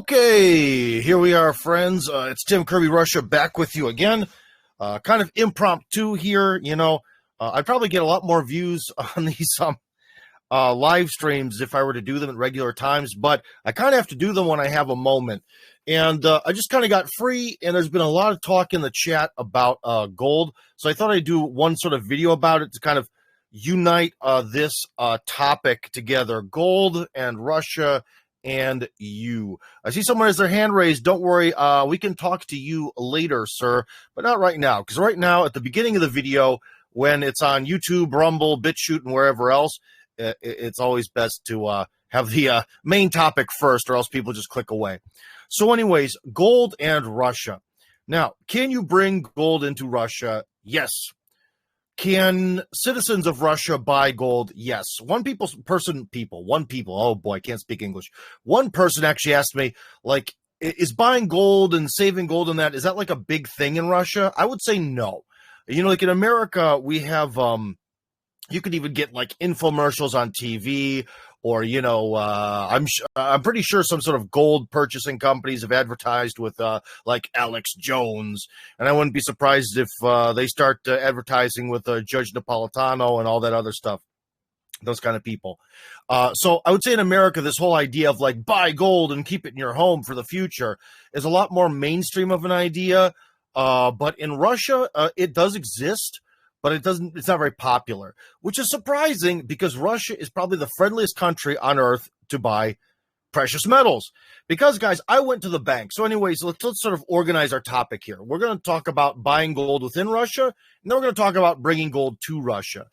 Okay, here we are, friends. It's Tim Kirby Russia back with you again. Kind of impromptu here, I'd probably get a lot more views on these live streams if I were to do them at regular times, but I kind of have to do them when I have a moment. And I just kind of got free, and there's been a lot of talk in the chat about gold, so I thought I'd do one sort of video about it to kind of unite this topic together, gold and Russia and you. I see someone has their hand raised. Don't worry, we can talk to you later, sir, but not right now, because right now at the beginning of the video, when it's on YouTube, Rumble, BitChute, and wherever else, it's always best to have the main topic first, or else people just click away. So anyways, gold and Russia. Now, can you bring gold into Russia? Yes. Can citizens of Russia buy gold? Yes. One person, oh boy, I can't speak English. One person actually asked me, like, is buying gold and saving gold in that, is that like a big thing in Russia? I would say no. Like in America, we have, you could even get like infomercials on TV, or, I'm pretty sure some sort of gold purchasing companies have advertised with like Alex Jones. And I wouldn't be surprised if they start advertising with Judge Napolitano and all that other stuff, those kind of people. So I would say in America, this whole idea of like buy gold and keep it in your home for the future is a lot more mainstream of an idea. But in Russia, it does exist, but it's not very popular, which is surprising because Russia is probably the friendliest country on earth to buy precious metals. Because, guys, I went to the bank. So anyways, let's sort of organize our topic here. We're going to talk about buying gold within Russia, and then we're going to talk about bringing gold to Russia.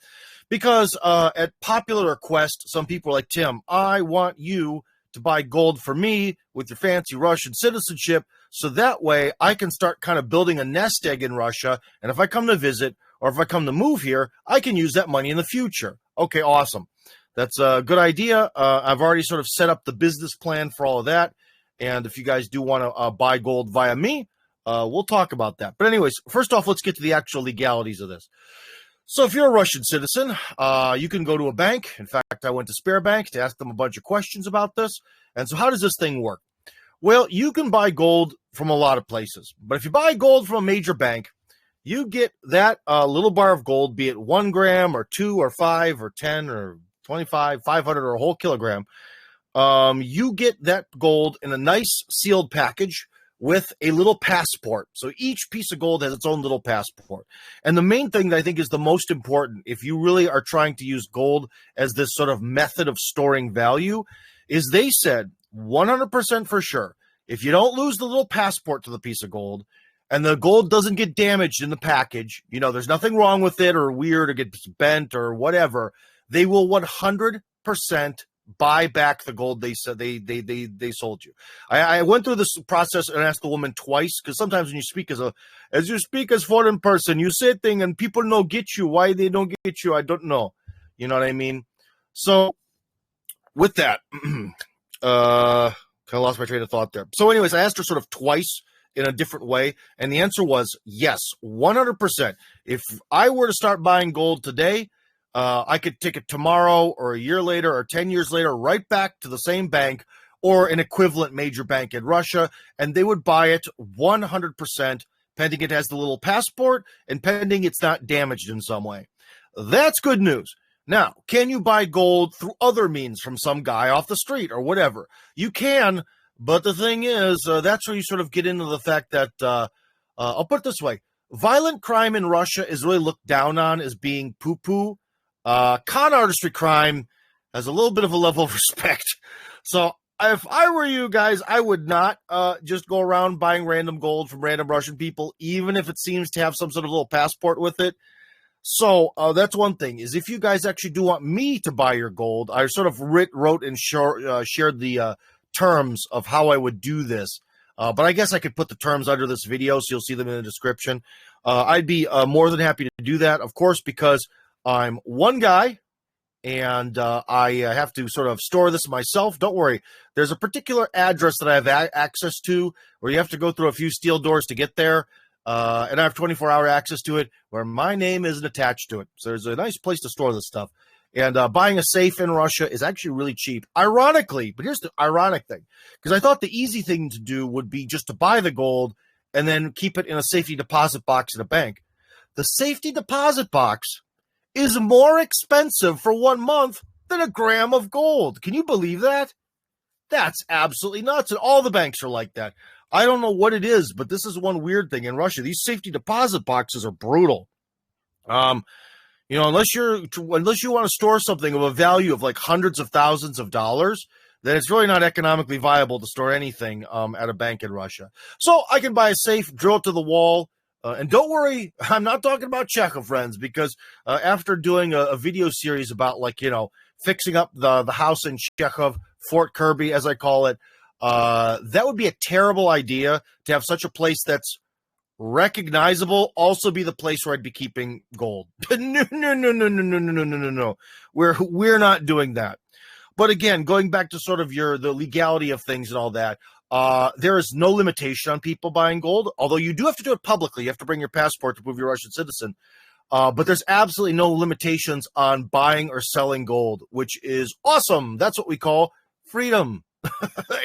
Because at popular request, some people are like, Tim, I want you to buy gold for me with your fancy Russian citizenship, so that way I can start kind of building a nest egg in Russia, and if I come to visit, or if I come to move here, I can use that money in the future. Okay, awesome. That's a good idea. I've already sort of set up the business plan for all of that. And if you guys do want to buy gold via me, we'll talk about that. But anyways, first off, let's get to the actual legalities of this. So if you're a Russian citizen, you can go to a bank. In fact, I went to Spare Bank to ask them a bunch of questions about this. And so how does this thing work? Well, you can buy gold from a lot of places. But if you buy gold from a major bank, you get that little bar of gold, be it 1 gram or 2 or 5 or 10 or 25, 500 or a whole kilogram. You get that gold in a nice sealed package with a little passport. So each piece of gold has its own little passport. And the main thing that I think is the most important, if you really are trying to use gold as this sort of method of storing value, is they said 100% for sure, if you don't lose the little passport to the piece of gold, and the gold doesn't get damaged in the package, there's nothing wrong with it or weird or gets bent or whatever, they will 100% buy back the gold they said they sold you. I went through this process and asked the woman twice, because sometimes when you speak as foreign person, you say thing and people don't get you. Why they don't get you, I don't know. You know what I mean? So with that, kind of lost my train of thought there. So anyways, I asked her sort of twice in a different way, and the answer was yes, 100%. If I were to start buying gold today, I could take it tomorrow or a year later or 10 years later right back to the same bank or an equivalent major bank in Russia, and they would buy it 100%, pending it has the little passport and pending it's not damaged in some way. That's good news. Now, can you buy gold through other means from some guy off the street or whatever? You can. But the thing is, that's where you sort of get into the fact that, I'll put it this way, violent crime in Russia is really looked down on as being poo-poo. Con artistry crime has a little bit of a level of respect. So if I were you guys, I would not just go around buying random gold from random Russian people, even if it seems to have some sort of little passport with it. So that's one thing, is if you guys actually do want me to buy your gold, I sort of wrote and shared the terms of how I would do this. But I guess I could put the terms under this video, so you'll see them in the description. I'd be more than happy to do that, of course, because I'm one guy, and I have to sort of store this myself. Don't worry. There's a particular address that I have access to where you have to go through a few steel doors to get there, and I have 24-hour access to it where my name isn't attached to it. So there's a nice place to store this stuff. And buying a safe in Russia is actually really cheap. Ironically, but here's the ironic thing, because I thought the easy thing to do would be just to buy the gold and then keep it in a safety deposit box in a bank. The safety deposit box is more expensive for 1 month than a gram of gold. Can you believe that? That's absolutely nuts. And all the banks are like that. I don't know what it is, but this is one weird thing in Russia. These safety deposit boxes are brutal. Unless you want to store something of a value of like hundreds of thousands of dollars, then it's really not economically viable to store anything at a bank in Russia. So I can buy a safe, drill it to the wall, and don't worry, I'm not talking about Chekhov, friends, because after doing a video series about fixing up the house in Chekhov, Fort Kirby, as I call it, that would be a terrible idea to have such a place that's recognizable also be the place where I'd be keeping gold. No. We're not doing that. But again, going back to sort of the legality of things and all that, there is no limitation on people buying gold, although you do have to do it publicly. You have to bring your passport to prove you're a Russian citizen. But there's absolutely no limitations on buying or selling gold, which is awesome. That's what we call freedom.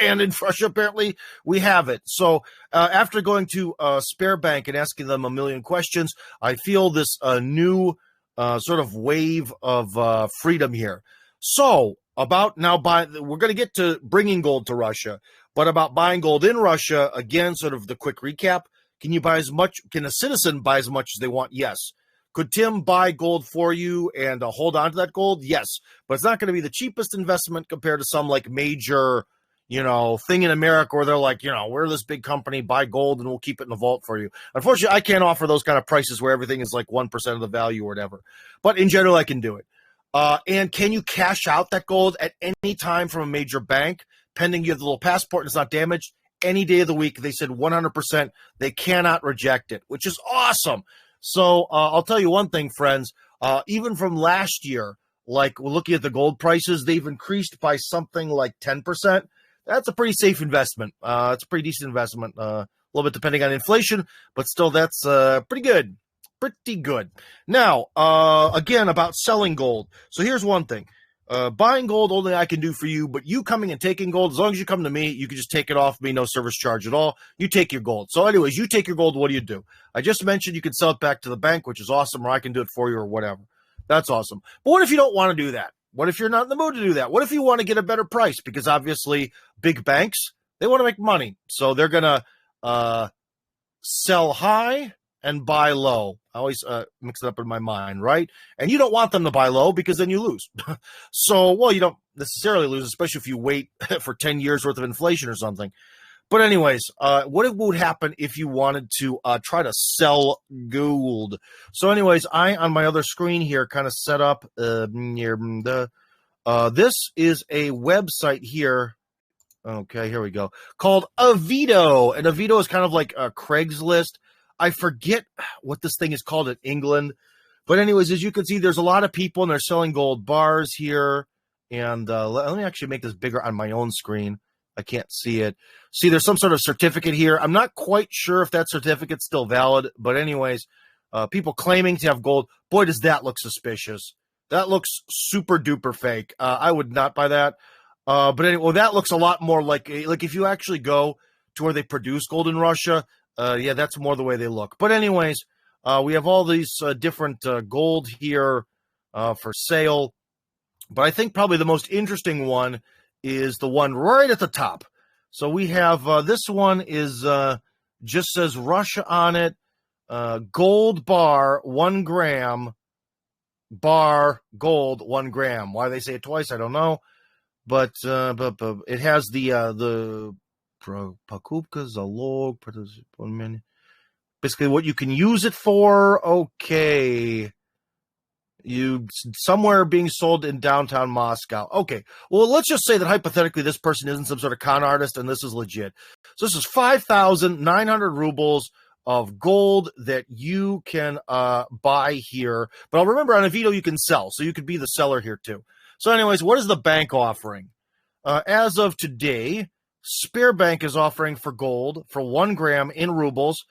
And in Russia, apparently, we have it. So after going to Spare Bank and asking them a million questions, I feel this new sort of wave of freedom here. So about now, we're going to get to bringing gold to Russia, but about buying gold in Russia, again, sort of the quick recap. Can a citizen buy as much as they want? Yes. Could Tim buy gold for you and hold on to that gold? Yes, but it's not going to be the cheapest investment compared to some like major, thing in America where they're like, we're this big company, buy gold and we'll keep it in the vault for you. Unfortunately, I can't offer those kind of prices where everything is like 1% of the value or whatever. But in general, I can do it. And can you cash out that gold at any time from a major bank, pending you have the little passport and it's not damaged? Any day of the week, they said 100%. They cannot reject it, which is awesome. So I'll tell you one thing, friends, even from last year, like we're looking at the gold prices, they've increased by something like 10%. That's a pretty safe investment. It's a pretty decent investment, a little bit depending on inflation, but still that's pretty good. Pretty good. Now, again, about selling gold. So here's one thing. Buying gold, only I can do for you, but you coming and taking gold, as long as you come to me, you can just take it off me, no service charge at all. You take your gold. So anyways, you take your gold, what do? I just mentioned you can sell it back to the bank, which is awesome, or I can do it for you or whatever. That's awesome. But what if you don't want to do that? What if you're not in the mood to do that? What if you want to get a better price? Because obviously big banks, they want to make money. So they're going to sell high and buy low. I always mix it up in my mind, right? And you don't want them to buy low because then you lose. So, you don't necessarily lose, especially if you wait for 10 years worth of inflation or something. But anyways, what would happen if you wanted to try to sell gold? So anyways, on my other screen here, kind of set up this is a website here. Okay, here we go. Called Avito. And Avito is kind of like a Craigslist. I forget what this thing is called in England. But anyways, as you can see, there's a lot of people and they're selling gold bars here. And let me actually make this bigger on my own screen. I can't see it. See, there's some sort of certificate here. I'm not quite sure if that certificate's still valid. But anyways, people claiming to have gold. Boy, does that look suspicious. That looks super duper fake. I would not buy that. But anyway, that looks a lot more like if you actually go to where they produce gold in Russia, yeah, that's more the way they look. But anyways, we have all these different gold here for sale. But I think probably the most interesting one is the one right at the top. So we have this one is just says Russia on it. Gold bar, 1 gram. Bar, gold, 1 gram. Why they say it twice, I don't know. But it has the Pakupka, Zalog, basically what you can use it for. Okay. Somewhere being sold in downtown Moscow. Okay. Well, let's just say that hypothetically this person isn't some sort of con artist and this is legit. So this is 5,900 rubles of gold that you can buy here. But I'll remember on Avito you can sell, so you could be the seller here too. So anyways, what is the bank offering? As of today, Spare Bank is offering for gold for 1 gram in rubles.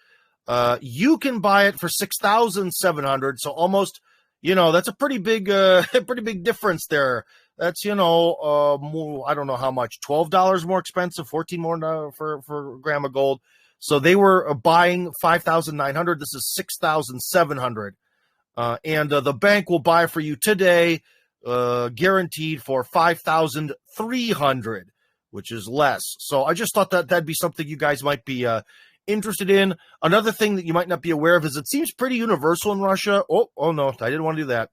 You can buy it for 6,700, so almost That's a pretty big, pretty big difference there. That's, more, I don't know how much, $12 more expensive, 14 more for a gram of gold. So they were buying 5,900. This is 6,700. And the bank will buy for you today, guaranteed for 5,300, which is less. So I just thought that that'd be something you guys might be interested in. Another thing that you might not be aware of is it seems pretty universal in Russia. Oh no, I didn't want to do that.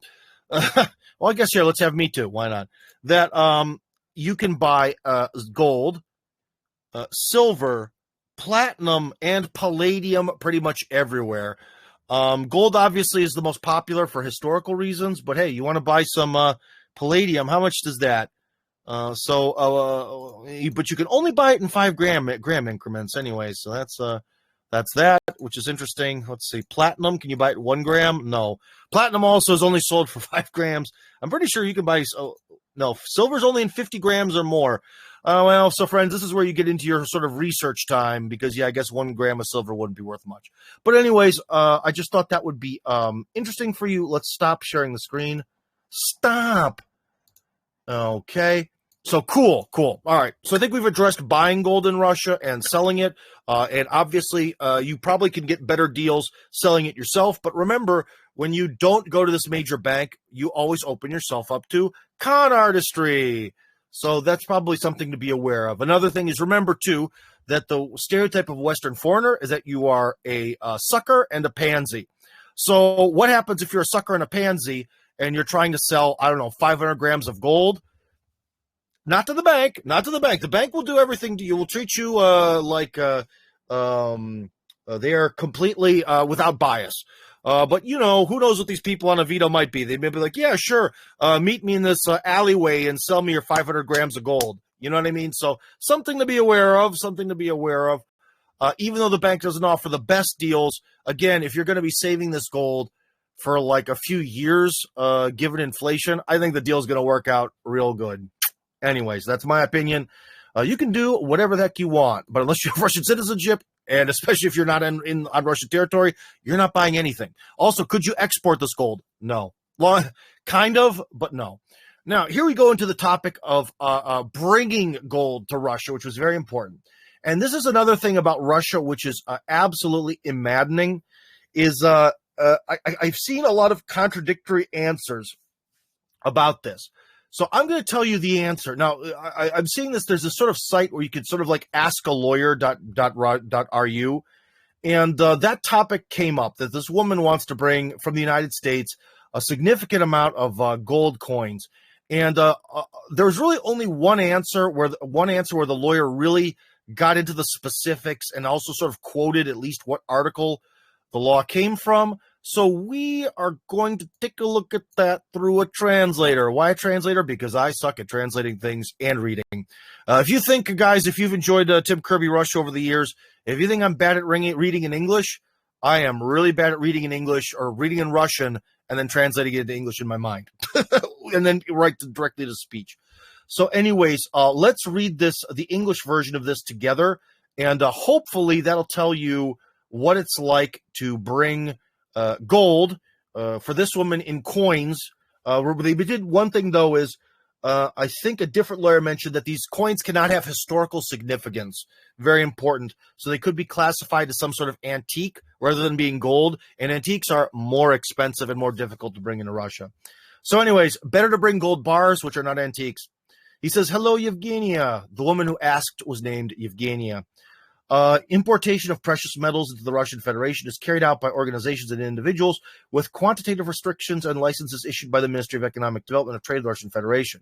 Well, I guess here, let's have me too. Why not? That you can buy gold, silver, platinum, and palladium pretty much everywhere. Gold obviously is the most popular for historical reasons, but hey, you want to buy some palladium? How much does that? But you can only buy it in 5 gram increments anyway. So that's that, which is interesting. Let's see, platinum. Can you buy it 1 gram? No. Platinum also is only sold for 5 grams. I'm pretty sure you can buy. No, silver's only in 50 grams or more. Well, so friends, this is where you get into your sort of research time because, yeah, I guess 1 gram of silver wouldn't be worth much. But anyways, I just thought that would be interesting for you. Let's stop sharing the screen. Stop. Okay. So cool. All right. So I think we've addressed buying gold in Russia and selling it. And obviously, you probably can get better deals selling it yourself. But remember, when you don't go to this major bank, you always open yourself up to con artistry. So that's probably something to be aware of. Another thing is remember, too, that the stereotype of a Western foreigner is that you are a sucker and a pansy. So what happens if you're a sucker and a pansy and you're trying to sell, 500 grams of gold? Not to the bank. The bank will do everything to you. Will treat you like they are completely without bias. But, who knows what these people on Avito might be. They may be like, yeah, sure, meet me in this alleyway and sell me your 500 grams of gold. You know what I mean? So something to be aware of, even though the bank doesn't offer the best deals. Again, if you're going to be saving this gold for like a few years, given inflation, I think the deal is going to work out real good. Anyways, that's my opinion. You can do whatever the heck you want, but unless you have Russian citizenship, and especially if you're not on Russian territory, you're not buying anything. Also, could you export this gold? No. Well, kind of, but no. Now, here we go into the topic of bringing gold to Russia, which was very important. And this is another thing about Russia, which is absolutely maddening, is I've seen a lot of contradictory answers about this. So I'm going to tell you the answer. Now, I'm seeing this. There's this sort of site where you could sort of like askalawyer.ru. And that topic came up that this woman wants to bring from the United States a significant amount of gold coins. And there's really only one answer where the lawyer really got into the specifics and also sort of quoted at least what article the law came from. So we are going to take a look at that through a translator. Why a translator? Because I suck at translating things and reading. If you think, guys, if you've enjoyed Tim Kirby Russia over the years, if you think I'm bad at reading in English, I am really bad at reading in English or reading in Russian and then translating it into English in my mind and then directly to speech. So anyways, let's read the English version of this together, and hopefully that'll tell you what it's like to bring gold for this woman in coins. They did one thing, though, is I think a different lawyer mentioned that these coins cannot have historical significance. Very important. So they could be classified as some sort of antique rather than being gold. And antiques are more expensive and more difficult to bring into Russia. So anyways, better to bring gold bars, which are not antiques. He says, hello, Yevgenia. The woman who asked was named Yevgenia. Importation of precious metals into the Russian Federation is carried out by organizations and individuals with quantitative restrictions and licenses issued by the Ministry of Economic Development and Trade of the Russian Federation.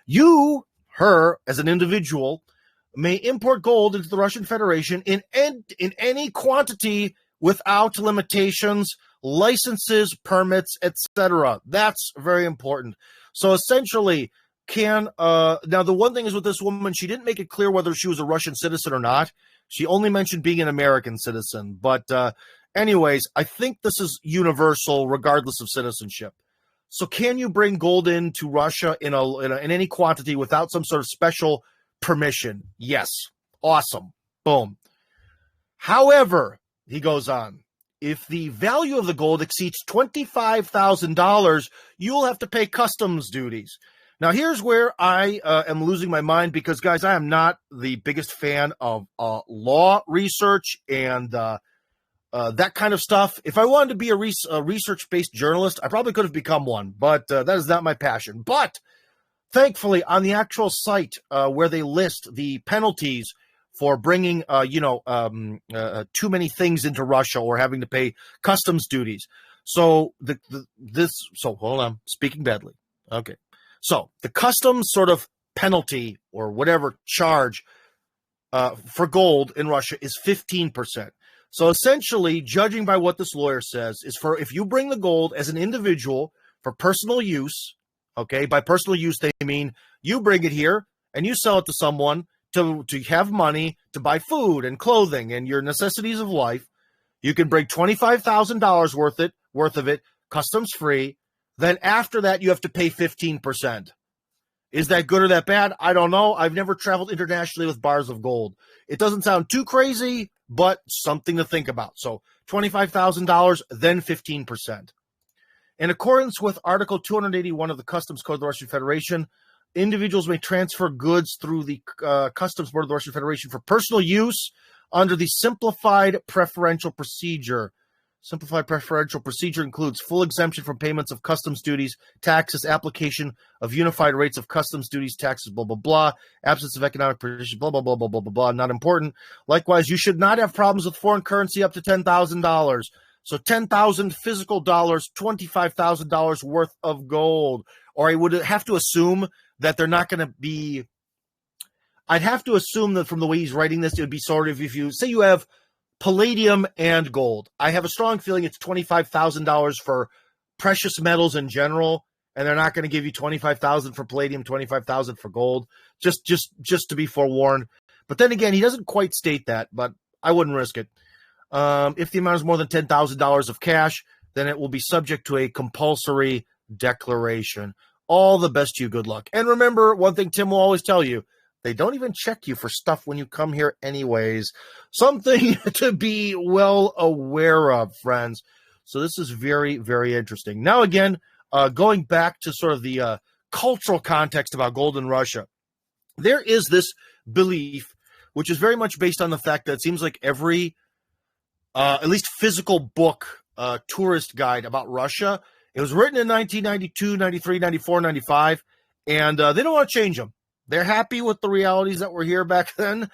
You, her, as an individual, may import gold into the Russian Federation in any quantity without limitations, licenses, permits, etc. That's very important. So essentially, now the one thing is with this woman, she didn't make it clear whether she was a Russian citizen or not. She only mentioned being an American citizen. But anyways, I think this is universal regardless of citizenship. So can you bring gold into Russia in any quantity without some sort of special permission? Yes. Awesome. Boom. However, he goes on, if the value of the gold exceeds $25,000, you'll have to pay customs duties. Now, here's where I am losing my mind because, guys, I am not the biggest fan of law research and that kind of stuff. If I wanted to be a research-based journalist, I probably could have become one, but that is not my passion. But thankfully, on the actual site where they list the penalties for bringing, too many things into Russia or having to pay customs duties. So hold on, speaking badly. Okay. So the customs sort of penalty or whatever charge for gold in Russia is 15%. So essentially, judging by what this lawyer says, is for if you bring the gold as an individual for personal use, okay, by personal use, they mean you bring it here and you sell it to someone to have money to buy food and clothing and your necessities of life. You can bring $25,000 worth of it, customs free. Then after that, you have to pay 15%. Is that good or that bad? I don't know. I've never traveled internationally with bars of gold. It doesn't sound too crazy, but something to think about. So $25,000, then 15%. In accordance with Article 281 of the Customs Code of the Russian Federation, individuals may transfer goods through the Customs Board of the Russian Federation for personal use under the Simplified Preferential Procedure. Simplified Preferential Procedure includes full exemption from payments of customs duties, taxes, application of unified rates of customs duties, taxes, blah, blah, blah, absence of economic protection, blah, blah, blah, blah, blah, blah, blah, not important. Likewise, you should not have problems with foreign currency up to $10,000. So 10,000 physical dollars, $25,000 worth of gold. Or I would have to assume that they're not going to be, I'd have to assume that from the way he's writing this, it would be sort of, if you say you have palladium and gold, I have a strong feeling it's $25,000 for precious metals in general, and they're not going to give you $25,000 for palladium, $25,000 for gold, just to be forewarned. But then again, he doesn't quite state that, but I wouldn't risk it. If the amount is more than $10,000 of cash, then it will be subject to a compulsory declaration. All the best to you. Good luck. And remember, one thing Tim will always tell you, they don't even check you for stuff when you come here anyways. Something to be well aware of, friends. So this is very, very interesting. Now, again, going back to sort of the cultural context about gold in Russia, there is this belief, which is very much based on the fact that it seems like every, at least physical book, tourist guide about Russia, it was written in 1992, 93, 94, 95, and they don't want to change them. They're happy with the realities that were here back then.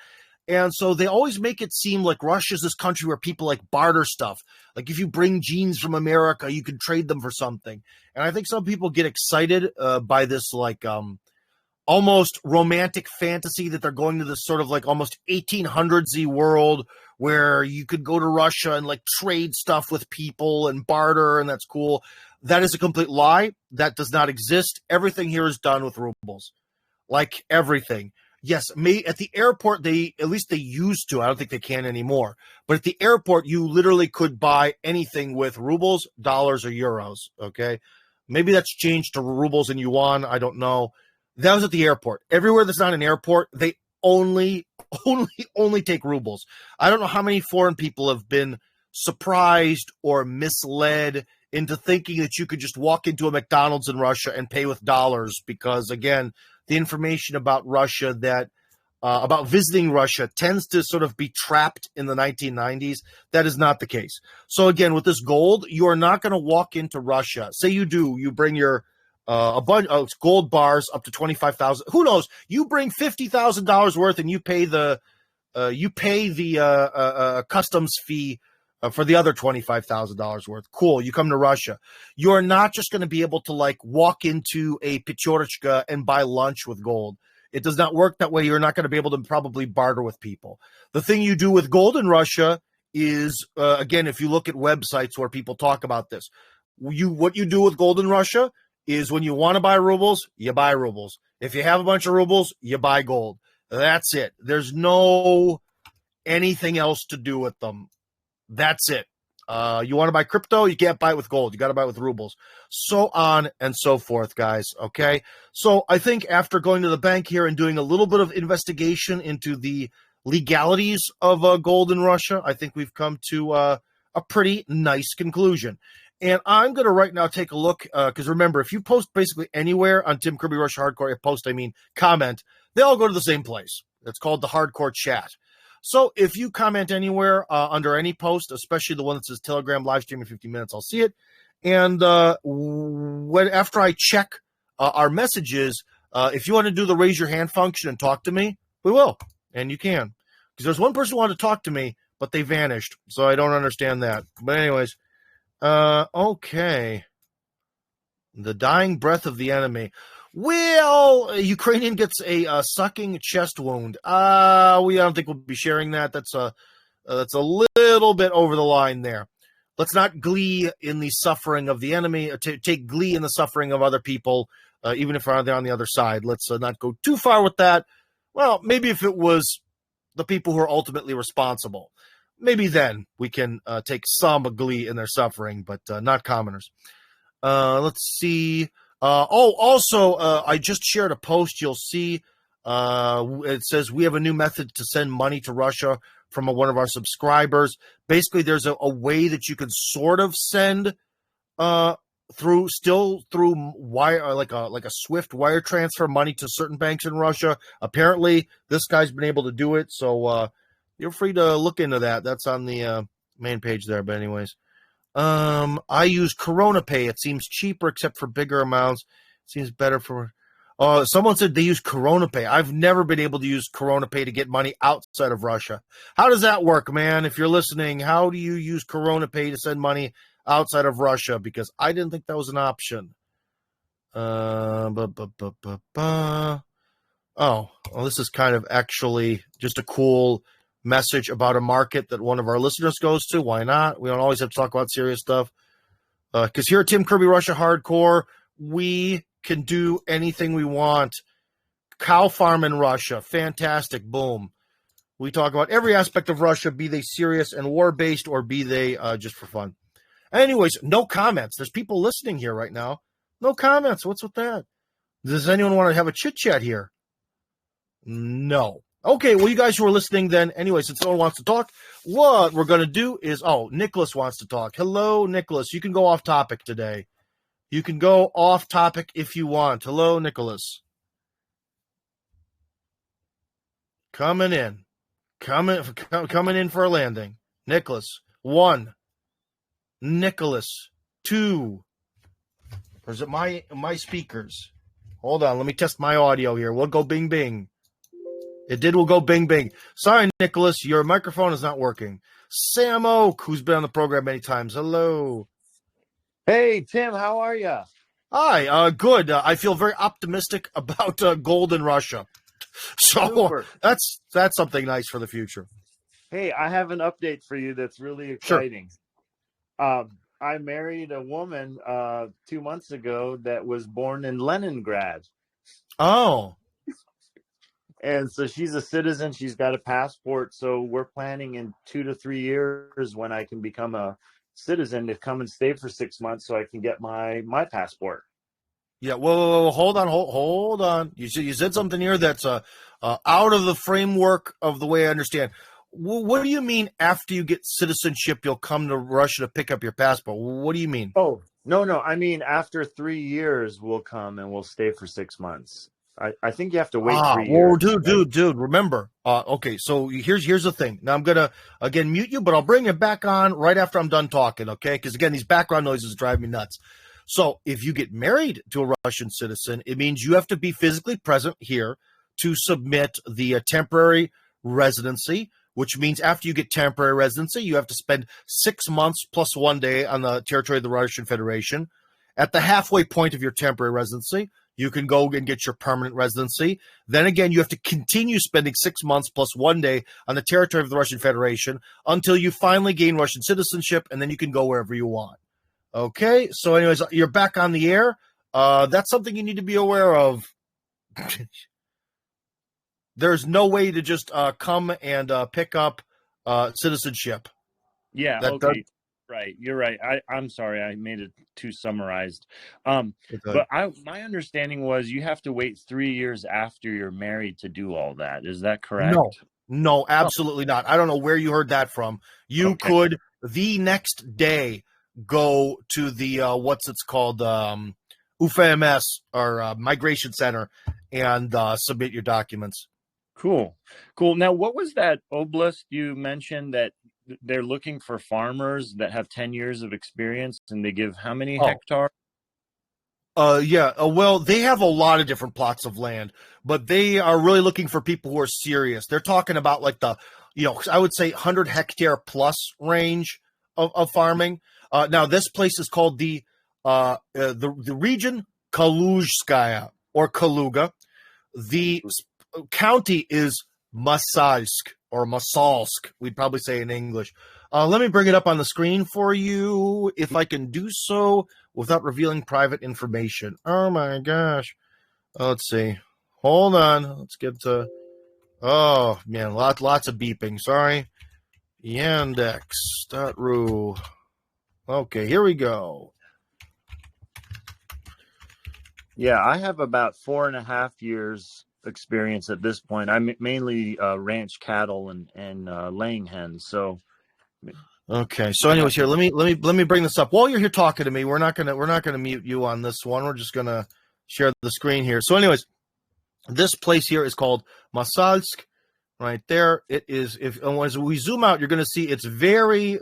And so they always make it seem like Russia's this country where people like barter stuff. Like if you bring jeans from America, you can trade them for something. And I think some people get excited by this like almost romantic fantasy that they're going to this sort of like almost 1800s-y world where you could go to Russia and like trade stuff with people and barter, and that's cool. That is a complete lie. That does not exist. Everything here is done with rubles. Like everything. Yes, at the airport, at least they used to. I don't think they can anymore. But at the airport, you literally could buy anything with rubles, dollars, or euros, okay? Maybe that's changed to rubles and yuan. I don't know. That was at the airport. Everywhere that's not an airport, they only take rubles. I don't know how many foreign people have been surprised or misled into thinking that you could just walk into a McDonald's in Russia and pay with dollars because, again, the information about Russia about visiting Russia tends to sort of be trapped in the 1990s. That is not the case. So again, with this gold, you are not going to walk into Russia. Say you do, you bring your a bunch of gold bars up to 25,000. Who knows? You bring $50,000 worth, and you pay the customs fee for the other $25,000 worth. Cool. You come to Russia. You're not just going to be able to like walk into a Pechorachka and buy lunch with gold. It does not work that way. You're not going to be able to probably barter with people. The thing you do with gold in Russia is, again, if you look at websites where people talk about this, what you do with gold in Russia is when you want to buy rubles, you buy rubles. If you have a bunch of rubles, you buy gold. That's it. There's no anything else to do with them. That's it. You want to buy crypto, you can't buy it with gold. You got to buy it with rubles. So on and so forth, guys. Okay. So I think after going to the bank here and doing a little bit of investigation into the legalities of gold in Russia, I think we've come to a a pretty nice conclusion. And I'm going to right now take a look, because remember, if you post basically anywhere on Tim Kirby Russia Hardcore, comment, they all go to the same place. It's called the Hardcore Chat. So if you comment anywhere under any post, especially the one that says Telegram live stream in 50 minutes, I'll see it. And after I check our messages, if you want to do the raise your hand function and talk to me, we will. And you can. Because there's one person who wanted to talk to me, but they vanished. So I don't understand that. But anyways, okay. The dying breath of the enemy. Well, a Ukrainian gets a sucking chest wound. I don't think we'll be sharing that. That's a little bit over the line there. Let's not glee in the suffering of the enemy. Take glee in the suffering of other people, even if they're on the other side. Let's not go too far with that. Well, maybe if it was the people who are ultimately responsible, maybe then we can take some glee in their suffering, but not commoners. Let's see. Also, I just shared a post. You'll see it says we have a new method to send money to Russia from one of our subscribers. Basically, there's a way that you can sort of send through wire, like a Swift wire transfer money to certain banks in Russia. Apparently, this guy's been able to do it. So you're free to look into that. That's on the main page there. But anyways. I use Corona Pay. It seems cheaper except for bigger amounts. It seems better for someone said they use Corona Pay. I've never been able to use Corona Pay to get money outside of Russia. How does that work, man? If you're listening, how do you use Corona Pay to send money outside of Russia? Because I didn't think that was an option. Oh, well, this is kind of actually just a cool message about a market that one of our listeners goes to. Why not? We don't always have to talk about serious stuff. Because here at Tim Kirby Russia Hardcore, we can do anything we want. Cow farm in Russia. Fantastic. Boom. We talk about every aspect of Russia, be they serious and war-based or be they just for fun. Anyways, no comments. There's people listening here right now. No comments. What's with that? Does anyone want to have a chit-chat here? No. Okay, well, you guys who are listening then, anyway, since no one wants to talk, what we're going to do is, Nicholas wants to talk. Hello, Nicholas. You can go off topic today. You can go off topic if you want. Hello, Nicholas. Coming in. Coming in for a landing. Nicholas, 1. Nicholas, 2. Or is it my speakers? Hold on, let me test my audio here. We'll go bing, bing. We'll go bing, bing. Sorry, Nicholas, your microphone is not working. Sam Oak, who's been on the program many times. Hello. Hey, Tim, how are you? Hi, good. I feel very optimistic about gold in Russia. So Super. that's something nice for the future. Hey, I have an update for you that's really exciting. Sure. I married a woman 2 months ago that was born in Leningrad. Oh. And so she's a citizen. She's got a passport. So we're planning in 2 to 3 years when I can become a citizen to come and stay for 6 months so I can get my passport. Yeah. Whoa, hold on. You said something here that's out of the framework of the way I understand. What do you mean after you get citizenship, you'll come to Russia to pick up your passport? What do you mean? Oh, no. I mean, after 3 years, we'll come and we'll stay for 6 months. I think you have to wait 3 years. Dude, remember. Okay, so here's the thing. Now I'm going to, again, mute you, but I'll bring it back on right after I'm done talking, okay? Because, again, these background noises drive me nuts. So if you get married to a Russian citizen, it means you have to be physically present here to submit the temporary residency, which means after you get temporary residency, you have to spend 6 months plus 1 day on the territory of the Russian Federation. At the halfway point of your temporary residency, you can go and get your permanent residency. Then again, you have to continue spending 6 months plus 1 day on the territory of the Russian Federation until you finally gain Russian citizenship, and then you can go wherever you want. Okay, so anyways, you're back on the air. That's something you need to be aware of. There's no way to just come and pick up citizenship. Yeah, okay. Right, you're right. I'm sorry, I made it too summarized. But my understanding was you have to wait 3 years after you're married to do all that. Is that correct? No, absolutely not. I don't know where you heard that from. You could the next day go to the what's it's called UFMS or Migration Center and submit your documents. Cool. Now, what was that oblast you mentioned that they're looking for farmers that have 10 years of experience, and they give how many hectares? Well, they have a lot of different plots of land, but they are really looking for people who are serious. They're talking about like I would say 100-hectare plus range of farming. Now, this place is called the region Kaluzhskaya or Kaluga. The county is Masalsk or Masalsk. We'd probably say in English. Let me bring it up on the screen for you if I can do so without revealing private information. Oh my gosh. Let's see. Hold on. Let's get to. Oh man, lots of beeping. Sorry. Yandex.ru. Okay, here we go. Yeah, I have about 4.5 years experience at this point. I mainly ranch cattle and laying hens. So okay. So anyways, here let me bring this up. While you're here talking to me, we're not gonna mute you on this one. We're just gonna share the screen here. So anyways, this place here is called Masalsk. Right there. It is as we zoom out, you're gonna see it's very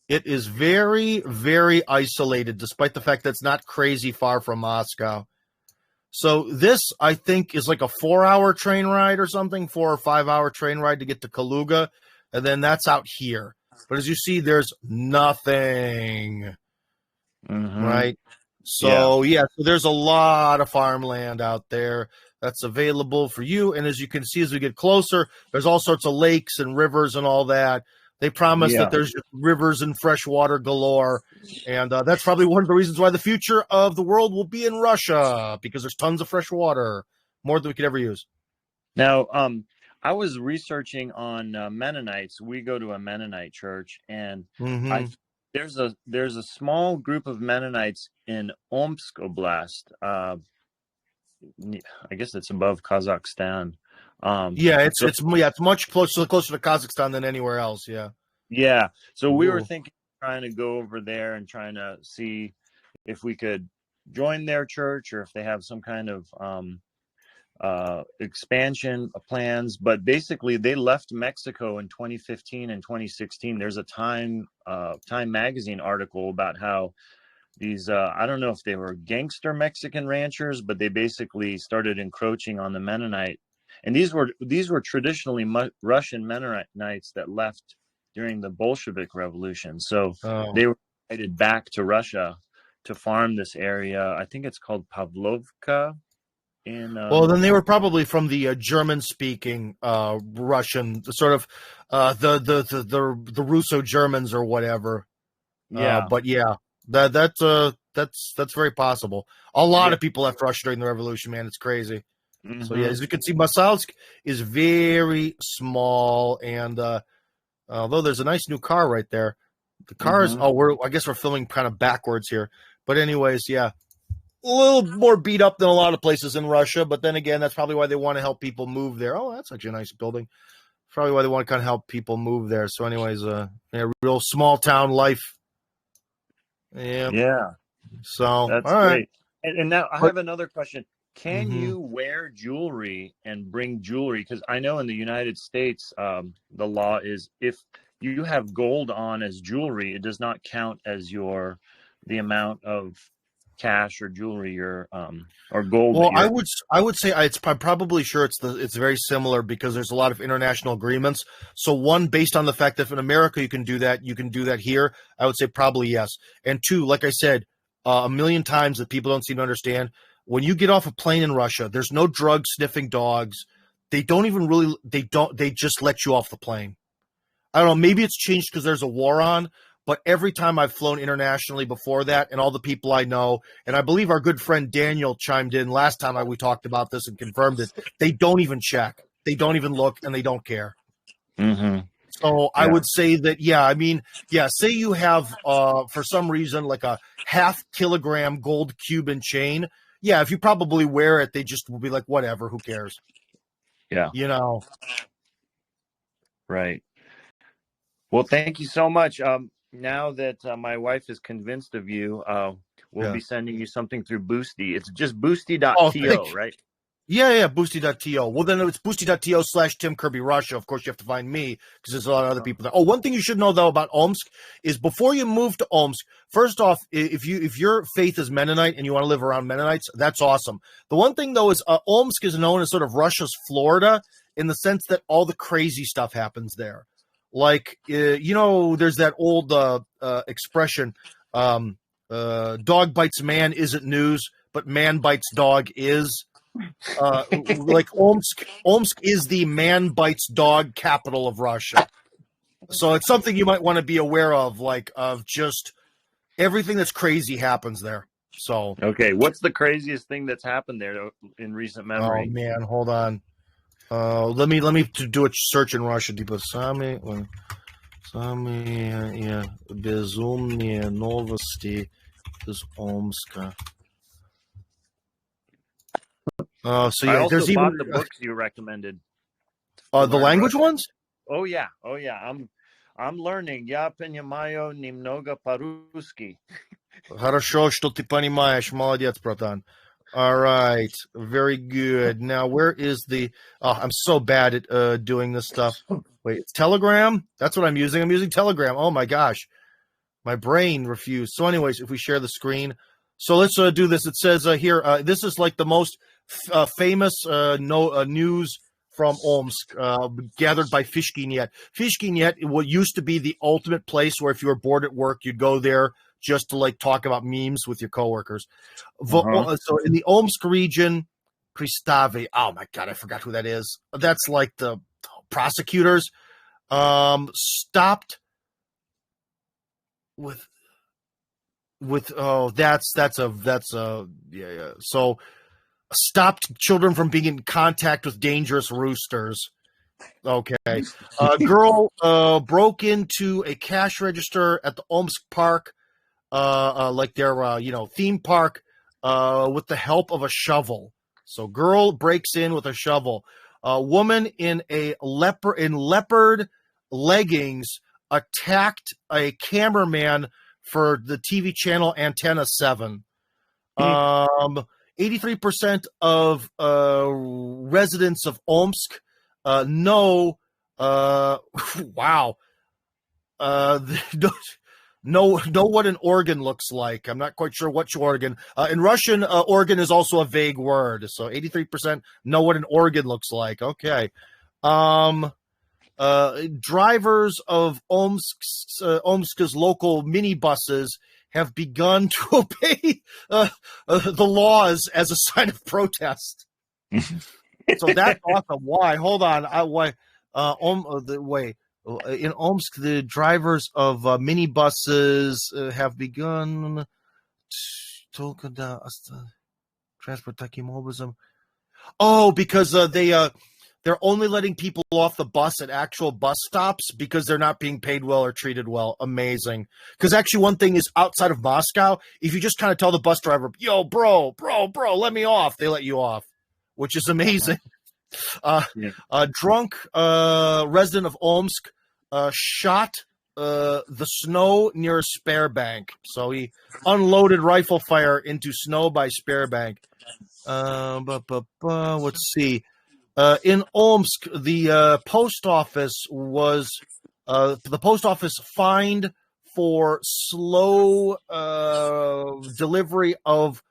It is very, very isolated, despite the fact that it's not crazy far from Moscow. So this, I think, is like a 4-hour train ride or something, 4 or 5-hour train ride to get to Kaluga, and then that's out here. But as you see, there's nothing, right? So, so there's a lot of farmland out there that's available for you. And as you can see, as we get closer, there's all sorts of lakes and rivers and all that. They promise that there's just rivers and fresh water galore. And that's probably one of the reasons why the future of the world will be in Russia, because there's tons of fresh water, more than we could ever use. Now, I was researching on Mennonites. We go to a Mennonite church, and there's a small group of Mennonites in Omsk Oblast. I guess it's above Kazakhstan. It's much closer to Kazakhstan than anywhere else. Yeah. So we were thinking, trying to go over there and trying to see if we could join their church or if they have some kind of expansion plans. But basically, they left Mexico in 2015 and 2016. There's a Time magazine article about how these I don't know if they were gangster Mexican ranchers, but they basically started encroaching on the Mennonite. And these were traditionally Russian Mennonites that left during the Bolshevik Revolution. So they were invited back to Russia to farm this area. I think it's called Pavlovka. Well, then they were probably from the German-speaking Russian, sort of the Russo-Germans or whatever. But yeah, that's very possible. A lot of people left Russia during the revolution, man. It's crazy. So yeah, as you can see, Masalsk is very small, and although there's a nice new car right there, the car is I guess we're filming kind of backwards here. But anyways, yeah, a little more beat up than a lot of places in Russia. But then again, that's probably why they want to help people move there. Oh, that's actually a nice building. Probably why they want to kind of help people move there. So anyways, real small town life. Yeah. So that's all right. Great. And now I have another question. Can you wear jewelry and bring jewelry? Because I know in the United States, the law is if you have gold on as jewelry, it does not count as the amount of cash or jewelry or gold. Well, I would say I'm probably sure it's very similar because there's a lot of international agreements. So one, based on the fact that in America you can do that here, I would say probably yes. And two, like I said, a million times that people don't seem to understand. When you get off a plane in Russia, there's no drug sniffing dogs. They just let you off the plane. I don't know. Maybe it's changed because there's a war on, but every time I've flown internationally before that, and all the people I know, and I believe our good friend Daniel chimed in last time we talked about this and confirmed it, they don't even check. They don't even look, and they don't care. So I would say that, say you have, for some reason, like a 0.5 kilogram gold Cuban chain. Yeah, if you probably wear it, they just will be like, whatever, who cares? Yeah. You know. Right. Well, thank you so much. Now that my wife is convinced of you, we'll Yeah. be sending you something through Boosty. It's just Oh, boosty.to, right? Yeah, Boosty.to. Well, then it's Boosty.to/Tim Kirby Russia. Of course, you have to find me because there's a lot of other people there. Oh, one thing you should know though about Omsk is before you move to Omsk, first off, if your faith is Mennonite and you want to live around Mennonites, that's awesome. The one thing though is Omsk is known as sort of Russia's Florida in the sense that all the crazy stuff happens there. Like there's that old expression, "Dog bites man isn't news, but man bites dog is." Like Omsk is the man bites dog capital of Russia. So it's something you might want to be aware of, like of just everything that's crazy happens there. So Okay, what's the craziest thing that's happened there in recent memory? oh man, hold on. Let me do a search in Russian. Типа самые безумные новости из Омска. So I yeah, also there's bought even the books you recommended. the language ones. Oh yeah. I'm learning. Я понимаю немного по-русски. Хорошо, что ты понимаешь. Молодец, братан. All right. Very good. Now, where is the... Oh, I'm so bad at doing this stuff. Wait, it's Telegram? That's what I'm using. I'm using Telegram. Oh, my gosh. My brain refused. So anyways, if we share the screen. So let's do this. It says here, this is like the most famous news from Omsk, gathered by Fishkinet. Fishkinet, what used to be the ultimate place where if you were bored at work, you'd go there just to like talk about memes with your coworkers. So in the Omsk region, Kristave, oh my God, I forgot who that is. That's like the prosecutors stopped with that's a yeah. So stopped children from being in contact with dangerous roosters. Okay. Girl broke into a cash register at the Omsk Park, like their theme park, with the help of a shovel. So girl breaks in with a shovel. Woman in leopard leggings attacked a cameraman for the TV channel Antenna 7. 83% of residents of Omsk know wow know what an organ looks like. I'm not quite sure which organ. In Russian, organ is also a vague word. So 83% know what an organ looks like. Okay. Drivers of Omsk's local minibuses have begun to obey the laws as a sign of protest. So that's awesome. Why? Hold on. In Omsk, the drivers of minibuses have begun transport таким образом. Oh, because they're only letting people off the bus at actual bus stops because they're not being paid well or treated well. Amazing. Because actually one thing is outside of Moscow, if you just kind of tell the bus driver, yo, bro, let me off, they let you off, which is amazing. A drunk resident of Omsk shot the snow near a spare bank. So he unloaded rifle fire into snow by spare bank. Let's see. In Omsk, the post office fined for slow delivery of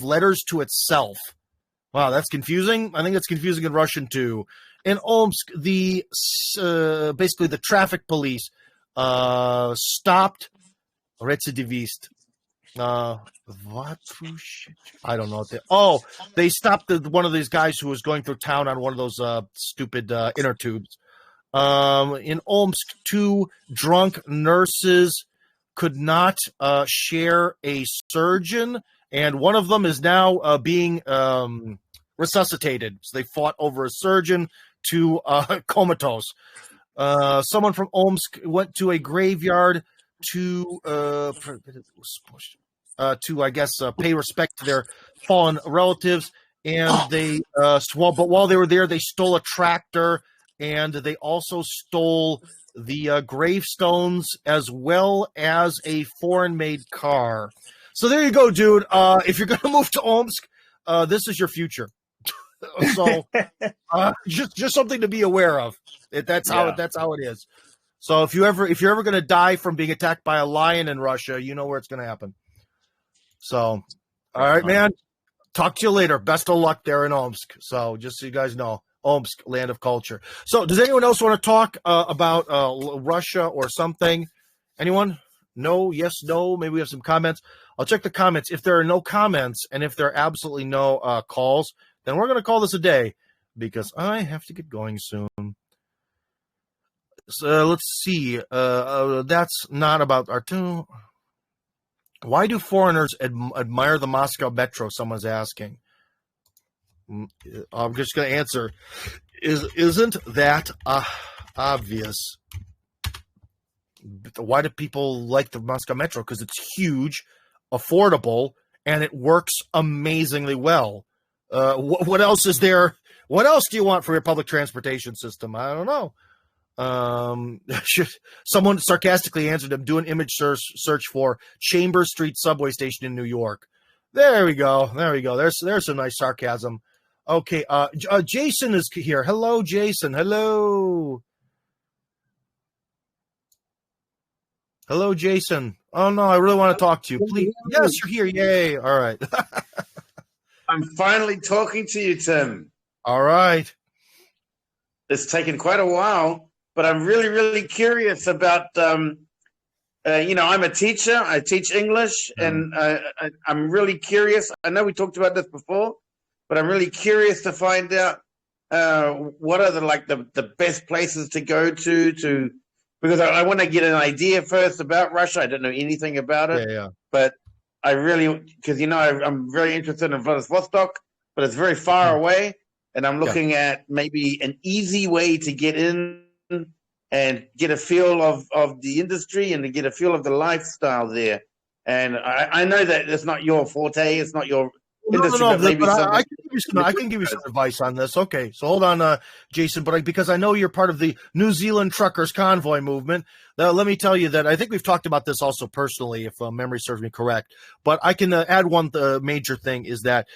letters to itself. Wow, that's confusing. I think that's confusing in Russian too. In Omsk, basically the traffic police stopped recidivist. What? I don't know. They stopped one of these guys who was going through town on one of those stupid inner tubes. In Omsk, 2 drunk nurses could not share a surgeon, and one of them is now being resuscitated. So they fought over a surgeon to comatose. Someone from Omsk went to a graveyard to I guess pay respect to their fallen relatives, and they but while they were there, they stole a tractor, and they also stole the gravestones as well as a foreign-made car. So there you go, dude. If you're going to move to Omsk, this is your future. So just something to be aware of. That's how it is. So if you're ever going to die from being attacked by a lion in Russia, you know where it's going to happen. So, all right, man. Talk to you later. Best of luck there in Omsk. So just so you guys know, Omsk, land of culture. So does anyone else want to talk about Russia or something? Anyone? No? Yes? No? Maybe we have some comments. I'll check the comments. If there are no comments and if there are absolutely no calls, then we're going to call this a day because I have to get going soon. So let's see. That's not about our two. Why do foreigners admire the Moscow metro? Someone's asking. I'm just going to answer. Isn't that obvious? Why do people like the Moscow metro? Because it's huge, affordable, and it works amazingly well. What else is there? What else do you want for your public transportation system? I don't know. Someone sarcastically answered him, do an image search for Chambers Street subway station in New York. There we go. There's some nice sarcasm. Okay. Jason is here. Hello, Jason. Hello, Jason. Oh no, I really want to talk to you. Please. Yes, you're here. Yay. All right. I'm finally talking to you, Tim. All right. It's taken quite a while, but I'm really, really curious about, I'm a teacher. I teach English, and I'm really curious. I know we talked about this before, but I'm really curious to find out what are the best places to go to because I want to get an idea first about Russia. I don't know anything about it, but I really, because I'm very interested in Vladivostok, but it's very far away, and I'm looking at maybe an easy way to get in and get a feel of the industry and to get a feel of the lifestyle there. And I know that it's not your forte, it's not your industry, but maybe I can give you some advice on this. Okay, so hold on, Jason, but because I know you're part of the New Zealand Truckers Convoy movement, let me tell you that I think we've talked about this also personally, if memory serves me correct. But I can add one major thing is that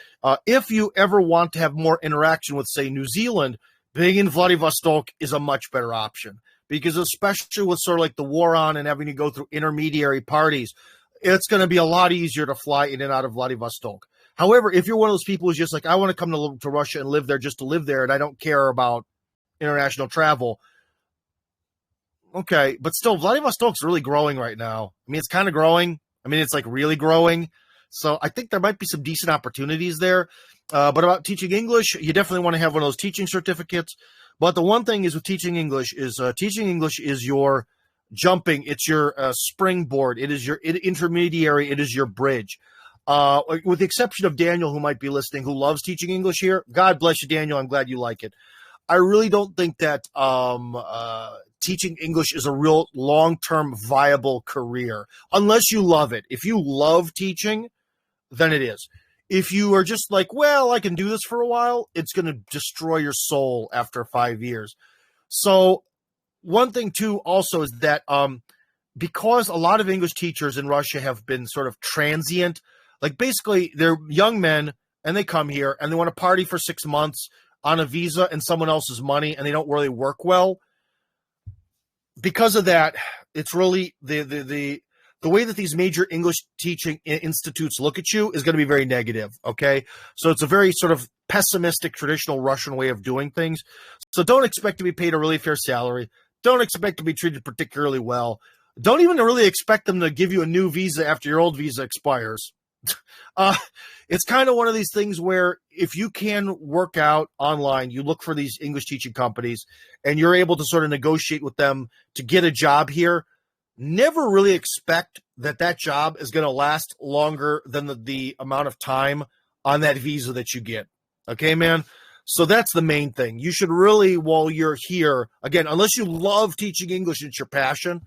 if you ever want to have more interaction with, say, New Zealand, being in Vladivostok is a much better option. Because especially with sort of like the war on and having to go through intermediary parties, it's going to be a lot easier to fly in and out of Vladivostok. However, if you're one of those people who's just like, I want to come to Russia and live there just to live there, and I don't care about international travel, okay, but still, Vladivostok's really growing right now. I mean, it's kind of growing. I mean, it's like really growing. So I think there might be some decent opportunities there. But about teaching English, you definitely want to have one of those teaching certificates. But the one thing is with teaching English is your jumping. It's your springboard. It is your intermediary. It is your bridge. With the exception of Daniel, who might be listening, who loves teaching English here. God bless you, Daniel. I'm glad you like it. I really don't think that teaching English is a real long-term viable career unless you love it. If you love teaching, then it is. If you are just like, well, I can do this for a while, it's going to destroy your soul after 5 years. So one thing, too, also is that because a lot of English teachers in Russia have been sort of transient, like basically they're young men and they come here and they want to party for 6 months on a visa and someone else's money and they don't really work well. Because of that, it's really the way that these major English teaching institutes look at you is going to be very negative, okay? So it's a very sort of pessimistic, traditional Russian way of doing things. So don't expect to be paid a really fair salary. Don't expect to be treated particularly well. Don't even really expect them to give you a new visa after your old visa expires. It's kind of one of these things where if you can work out online, you look for these English teaching companies and you're able to sort of negotiate with them to get a job here. Never really expect that job is going to last longer than the amount of time on that visa that you get. Okay, man? So that's the main thing. You should really, while you're here, again, unless you love teaching English, it's your passion,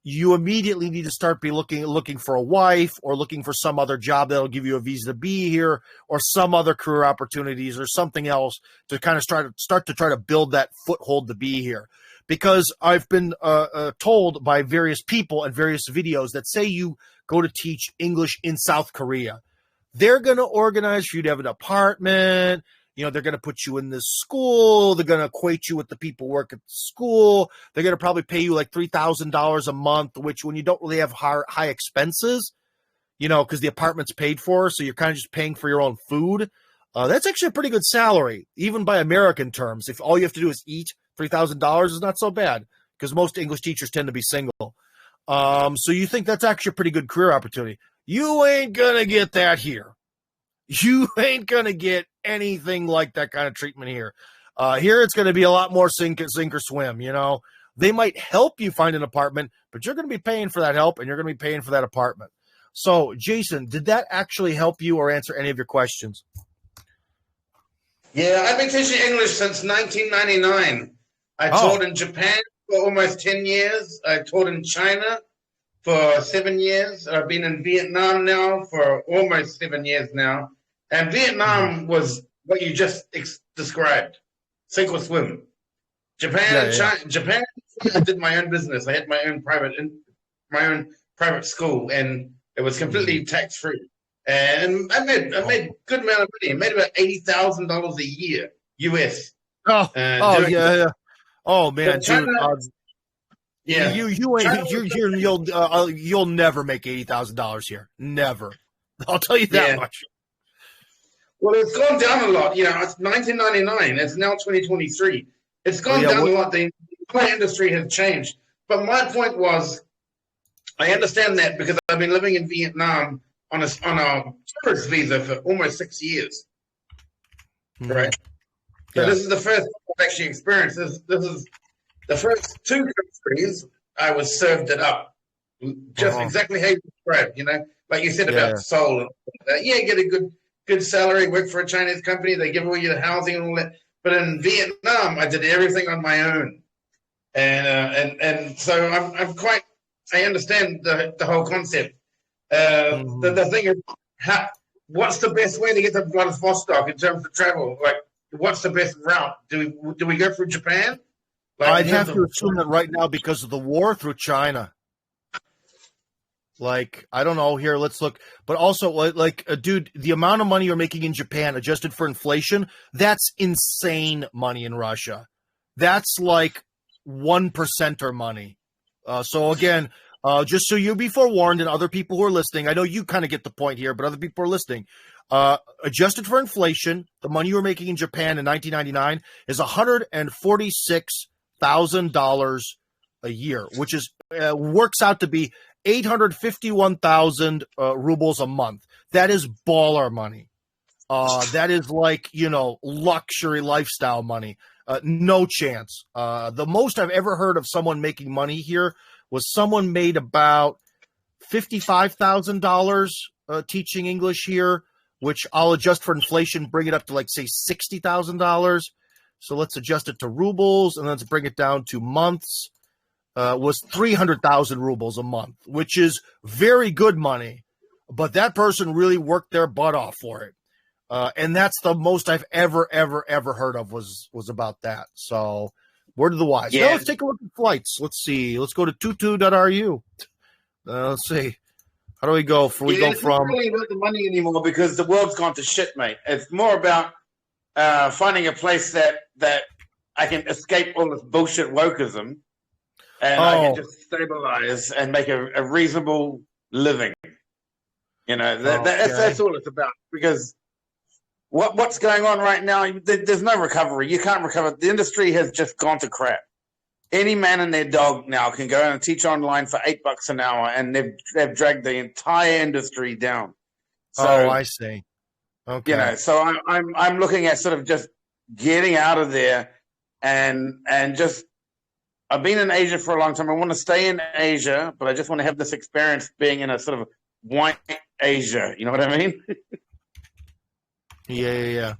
you immediately need to start looking for a wife or looking for some other job that'll give you a visa to be here or some other career opportunities or something else to kind of start to try to build that foothold to be here. Because I've been told by various people and various videos that say you go to teach English in South Korea, they're going to organize for you to have an apartment. You know, they're going to put you in this school. They're going to equate you with the people who work at the school. They're going to probably pay you like $3,000 a month, which when you don't really have high expenses, you know, because the apartment's paid for, so you're kind of just paying for your own food. That's actually a pretty good salary, even by American terms. If all you have to do is eat, $3,000 is not so bad because most English teachers tend to be single. So you think that's actually a pretty good career opportunity. You ain't going to get that here. You ain't going to get anything like that kind of treatment here. Here it's going to be a lot more sink or swim, you know. They might help you find an apartment, but you're going to be paying for that help and you're going to be paying for that apartment. So, Jason, did that actually help you or answer any of your questions? Yeah, I've been teaching English since 1999. I taught in Japan for almost 10 years. I taught in China for 7 years. I've been in Vietnam now for almost 7 years now. And Vietnam was what you just described, sink or swim. Japan, China, Japan, I did my own business. I had my own private school, and it was completely tax free. And I made a good amount of money. I made about $80,000 a year, US. Oh man, China, dude. You'll never make $80,000 here. Never. I'll tell you that much. Well, it's gone down a lot. You know, it's 1999. It's now 2023. It's gone down a lot. The entire industry has changed. But my point was, I understand that because I've been living in Vietnam on a tourist visa for almost 6 years. Right? So this is the first I've actually experienced. This is the first two countries I was served it up. Just exactly how you described, you know, like you said about Seoul. You get a good salary, work for a Chinese company, they give all you the housing and all that. But in Vietnam, I did everything on my own, and so I understand the whole concept. The thing is, what's the best way to get to Vladivostok in terms of travel? Like, what's the best route? Do we go through Japan? Like, I'd have to assume that right now because of the war through China. Like, I don't know here. Let's look. But also, like, dude, the amount of money you're making in Japan adjusted for inflation, that's insane money in Russia. That's like 1%er money. So again, just so you be forewarned and other people who are listening, I know you kind of get the point here, but other people are listening. Adjusted for inflation, the money you were making in Japan in 1999 is $146,000 a year, which is works out to be 851,000 rubles a month. That is baller money. That is like, you know, luxury lifestyle money. No chance. The most I've ever heard of someone making money here was someone made about $55,000 teaching English here, which I'll adjust for inflation, bring it up to like, say, $60,000. So let's adjust it to rubles, and let's bring it down to months. Was 300,000 rubles a month, which is very good money. But that person really worked their butt off for it. And that's the most I've ever heard of was about that. So word of the wise. Now let's take a look at flights. Let's see. Let's go to tutu.ru. Let's see. How do we go? It's not really about the money anymore because the world's gone to shit, mate. It's more about finding a place that I can escape all this bullshit wokeism. And I can just stabilize and make a reasonable living. You know, that's all it's about. Because what's going on right now, there's no recovery. You can't recover. The industry has just gone to crap. Any man and their dog now can go and teach online for $8 an hour, and they've dragged the entire industry down. So, I see. Okay. You know, so I'm looking at sort of just getting out of there and just. I've been in Asia for a long time. I want to stay in Asia, but I just want to have this experience being in a sort of white Asia. You know what I mean? Yeah.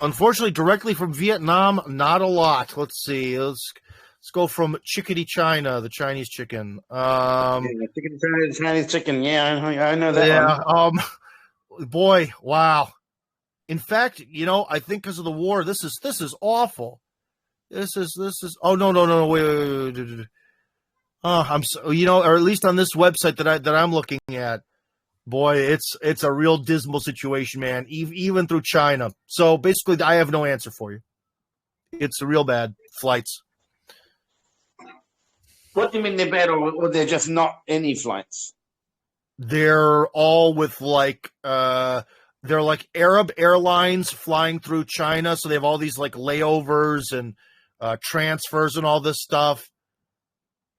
Unfortunately, directly from Vietnam, not a lot. Let's see. Let's Let's go from chickadee China, the Chinese chicken. Chinese chicken. Yeah, I know that one. Boy, wow. In fact, you know, I think because of the war, this is awful. This is. Oh no! Wait. Oh, I'm so, you know, or at least on this website that I'm looking at, boy, it's a real dismal situation, man. Even through China. So basically, I have no answer for you. It's real bad flights. What do you mean they're bad, or they're just not any flights? They're all with they're like Arab airlines flying through China, so they have all these like layovers and transfers and all this stuff.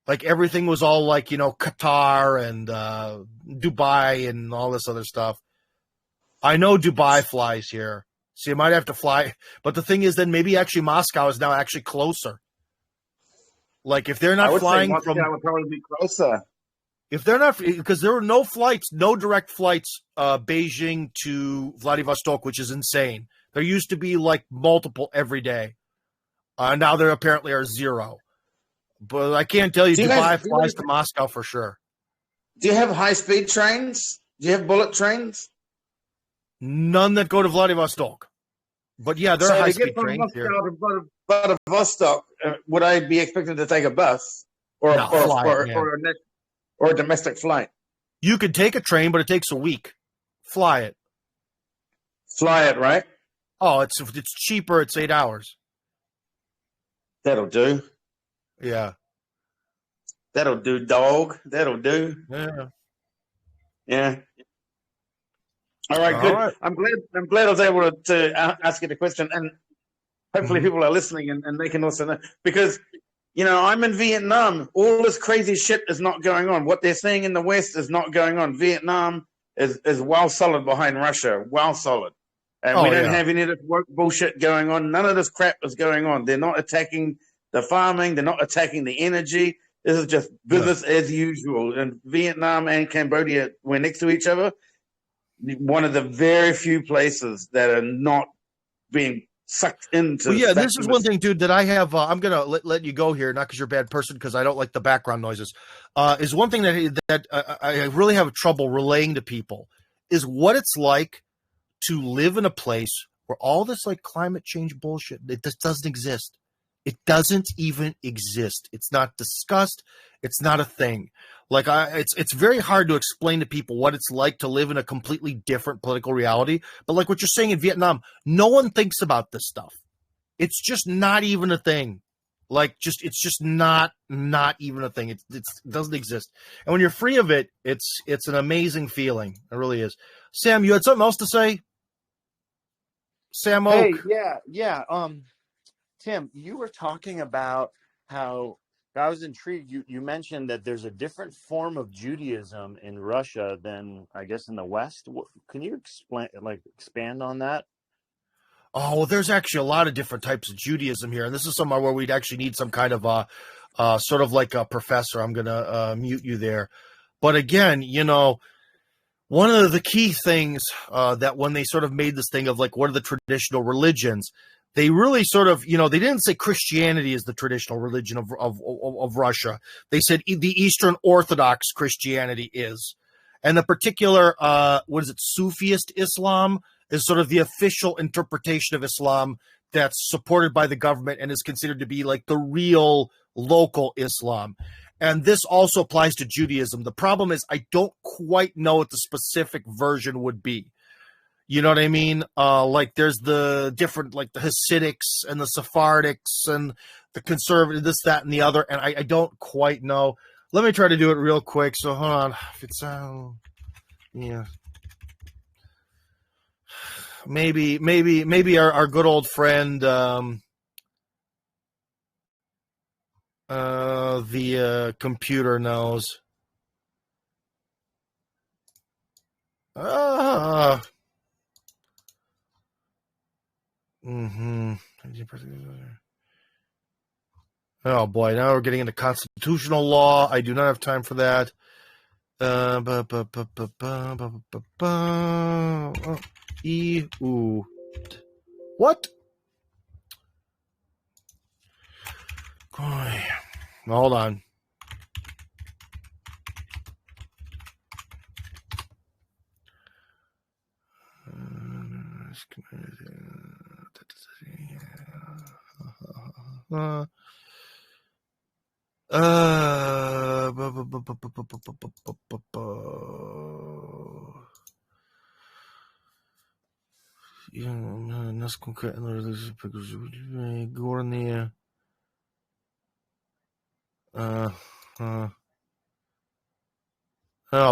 Like everything was all like, you know, Qatar and Dubai and all this other stuff. I know Dubai flies here, so you might have to fly. But the thing is, then maybe actually Moscow is now actually closer. Like if they're not flying Moscow would probably be closer. If they're not, because there were no flights, no direct flights, Beijing to Vladivostok, which is insane. There used to be like multiple every day. Now there apparently are zero. But I can't tell you, Dubai flies to Moscow for sure. Do you have high-speed trains? Do you have bullet trains? None that go to Vladivostok. But yeah, there are high-speed trains here. To Vladivostok, would I be expected to take a bus or a domestic flight? You could take a train, but it takes a week. Fly it. Fly it, right? Oh, it's cheaper. It's 8 hours. That'll do. Yeah. That'll do, dog. That'll do. Yeah. All right, good. Right. I'm glad I was able to ask you the question, and hopefully people are listening and they can also know, because you know, I'm in Vietnam. All this crazy shit is not going on. What they're saying in the West is not going on. Vietnam is well solid behind Russia, well solid. And we don't have any of this woke bullshit going on. None of this crap is going on. They're not attacking the farming. They're not attacking the energy. This is just business as usual. And Vietnam and Cambodia were next to each other. One of the very few places that are not being sucked into. Well, yeah, this is one thing, dude, that I have. I'm gonna let you go here, not because you're a bad person, because I don't like the background noises. Is one thing that I really have trouble relaying to people is what it's like to live in a place where all this like climate change bullshit, it just doesn't exist. It doesn't even exist. It's not discussed. It's not a thing. Like it's very hard to explain to people what it's like to live in a completely different political reality. But like what you're saying in Vietnam, no one thinks about this stuff. It's just not even a thing. Like it's just not even a thing. It doesn't exist. And when you're free of it, it's an amazing feeling. It really is. Sam, you had something else to say? Sam Oak. Hey, yeah. Tim, you were talking about how I was intrigued. You mentioned that there's a different form of Judaism in Russia than I guess in the West. Can you expand on that? Oh, well, there's actually a lot of different types of Judaism here, and this is somewhere where we'd actually need some kind of sort of like a professor. I'm gonna mute you there, but again, you know, one of the key things that when they sort of made this thing of like what are the traditional religions, they really sort of, you know, they didn't say Christianity is the traditional religion of Russia. They said the Eastern Orthodox Christianity is, and the particular what is it, Sufist Islam is sort of the official interpretation of Islam that's supported by the government and is considered to be like the real local Islam. And this also applies to Judaism. The problem is I don't quite know what the specific version would be. You know what I mean? Like there's the different, like the Hasidics and the Sephardics and the conservative, this, that, and the other. And I don't quite know. Let me try to do it real quick. So hold on. If it's, yeah. Maybe our good old friend, the computer knows. Oh boy, now we're getting into constitutional law. I do not have time for that. What? Boy. Hold on. Нас конкретно горные. Oh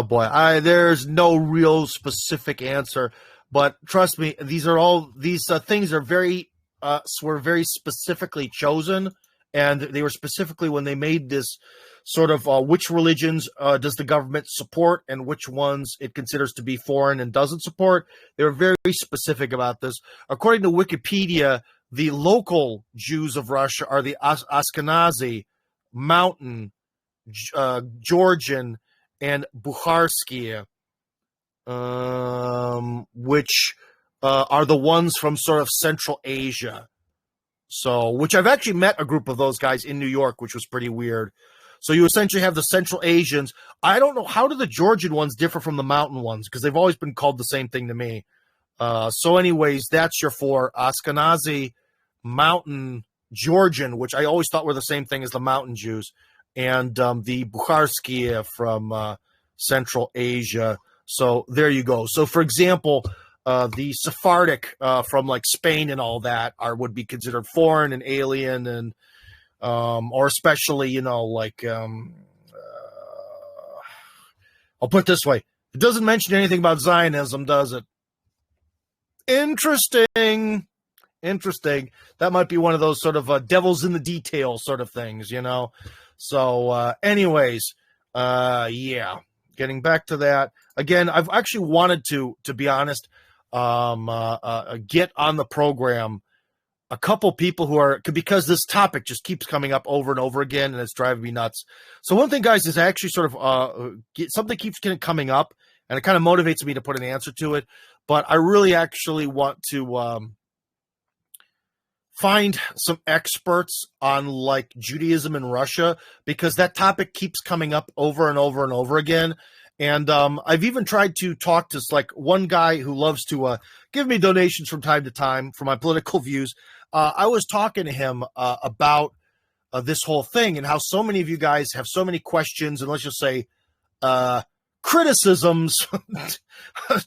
boy, there's no real specific answer, but trust me, these things are were very specifically chosen, and they were specifically when they made this sort of which religions does the government support and which ones it considers to be foreign and doesn't support. They were very specific about this. According to Wikipedia, the local Jews of Russia are the Ashkenazi, Mountain, Georgian, and Bukharsky, which are the ones from sort of Central Asia. So, which I've actually met a group of those guys in New York, which was pretty weird. So you essentially have the Central Asians. I don't know, how do the Georgian ones differ from the Mountain ones? Because they've always been called the same thing to me. So anyways, that's your four: Ashkenazi, Mountain, Georgian, which I always thought were the same thing as the Mountain Jews, and the Bukharsky from Central Asia. So there you go. So, for example, the Sephardic from like Spain and all that would be considered foreign and alien, and or especially, like I'll put it this way: it doesn't mention anything about Zionism, does it? Interesting. That might be one of those sort of devils in the details sort of things, So, anyways, yeah. Getting back to that again, I've actually wanted to be honest, get on the program a couple people who are, because this topic just keeps coming up over and over again, and it's driving me nuts. So one thing, guys, is I actually sort of something keeps coming up, and it kind of motivates me to put an answer to it. But I really actually want to find some experts on like Judaism in Russia, because that topic keeps coming up over and over and over again. And I've even tried to talk to like one guy who loves to give me donations from time to time for my political views. I was talking to him about this whole thing and how so many of you guys have so many questions and, let's just say, criticisms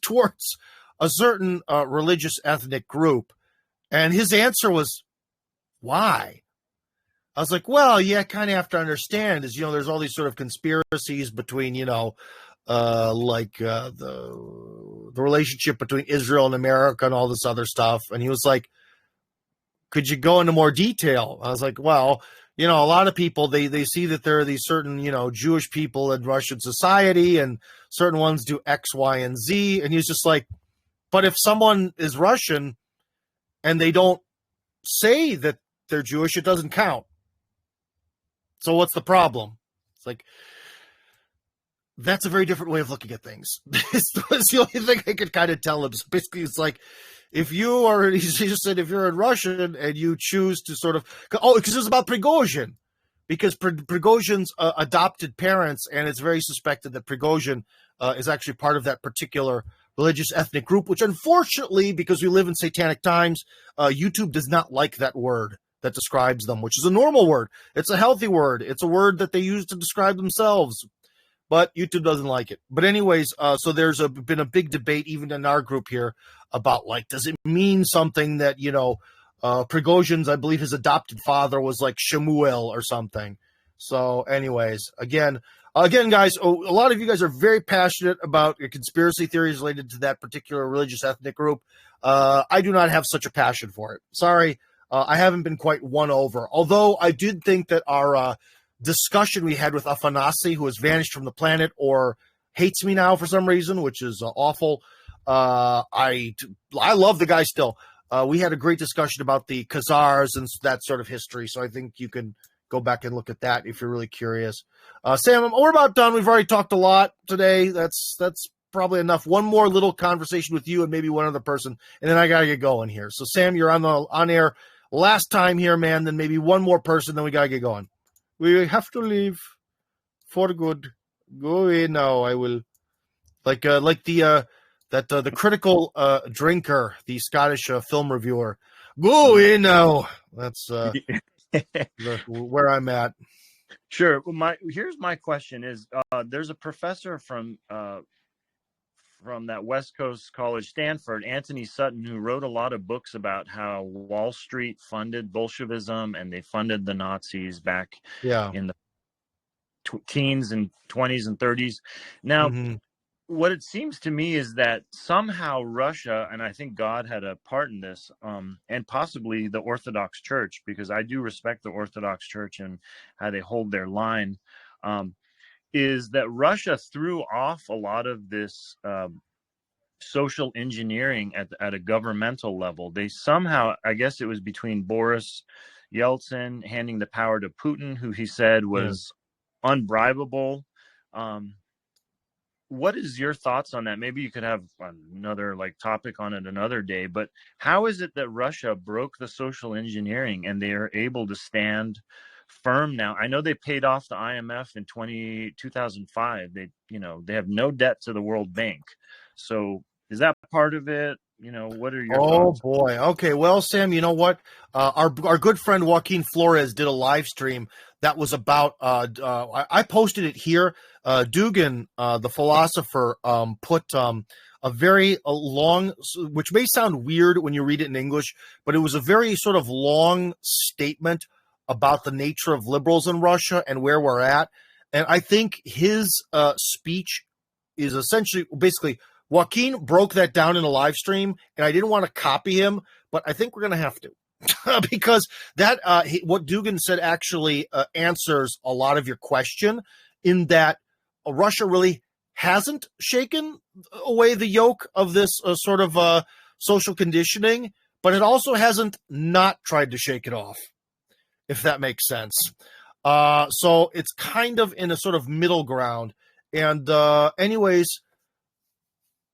towards a certain religious ethnic group. And his answer was, why? I was like, well, yeah, kind of have to understand is, there's all these sort of conspiracies between, the relationship between Israel and America and all this other stuff. And he was like, could you go into more detail? I was like, well, a lot of people, they see that there are these certain, Jewish people in Russian society, and certain ones do X, Y, and Z. And he's just like, but if someone is Russian and they don't say that they're Jewish, it doesn't count. So what's the problem? It's like, that's a very different way of looking at things. It's the only thing I could kind of tell him. So basically, it's like, if you are, he just said, if you're in Russian and you choose to sort of, because it's about Prigozhin, because Prigozhin's adopted parents, and it's very suspected that Prigozhin is actually part of that particular religious ethnic group, which unfortunately, because we live in satanic times, YouTube does not like that word that describes them, which is a normal word. It's a healthy word. It's a word that they use to describe themselves, but YouTube doesn't like it. But anyways, so there's been a big debate even in our group here about, like, does it mean something that, Prigozhin's, I believe his adopted father was like Shemuel or something. So anyways, again, guys, a lot of you guys are very passionate about conspiracy theories related to that particular religious ethnic group. I do not have such a passion for it. Sorry, I haven't been quite won over. Although I did think that our discussion we had with Afanasi, who has vanished from the planet or hates me now for some reason, which is awful. I love the guy still. We had a great discussion about the Khazars and that sort of history. So I think you can go back and look at that if you're really curious. Sam, we're about done. We've already talked a lot today. That's probably enough. One more little conversation with you and maybe one other person, and then I gotta get going here. So Sam, you're on air last time here, man. Then maybe one more person, then we gotta get going. We have to leave for good. Go away now. I will. Like the critical drinker, the Scottish film reviewer. Go away now. That's where I'm at. Sure. Well, here's my question: is there's a professor from that West Coast college, Stanford, Anthony Sutton, who wrote a lot of books about how Wall Street funded Bolshevism and they funded the Nazis back in the teens and 20s and 30s. Now, what it seems to me is that somehow Russia, and I think God had a part in this, and possibly the Orthodox Church, because I do respect the Orthodox Church and how they hold their line, is that Russia threw off a lot of this social engineering at a governmental level. They somehow, I guess it was between Boris Yeltsin handing the power to Putin, who he said was unbribable. What is your thoughts on that? Maybe you could have another topic on it another day, but how is it that Russia broke the social engineering and they are able to stand firm now? I know they paid off the IMF in 2005. They have no debt to the World Bank. So is that part of it? What are your thoughts? Oh boy. Okay. Well, Sam, you know what? Our good friend Joaquin Flores did a live stream that was about, I posted it here. Dugin, the philosopher, put a very long, which may sound weird when you read it in English, but it was a very sort of long statement about the nature of liberals in Russia and where we're at. And I think his speech is essentially, basically, Joaquin broke that down in a live stream, and I didn't want to copy him, but I think we're going to have to. Because that what Dugin said actually answers a lot of your question, in that Russia really hasn't shaken away the yoke of this sort of social conditioning, but it also hasn't not tried to shake it off, if that makes sense. So it's kind of in a sort of middle ground. And anyways,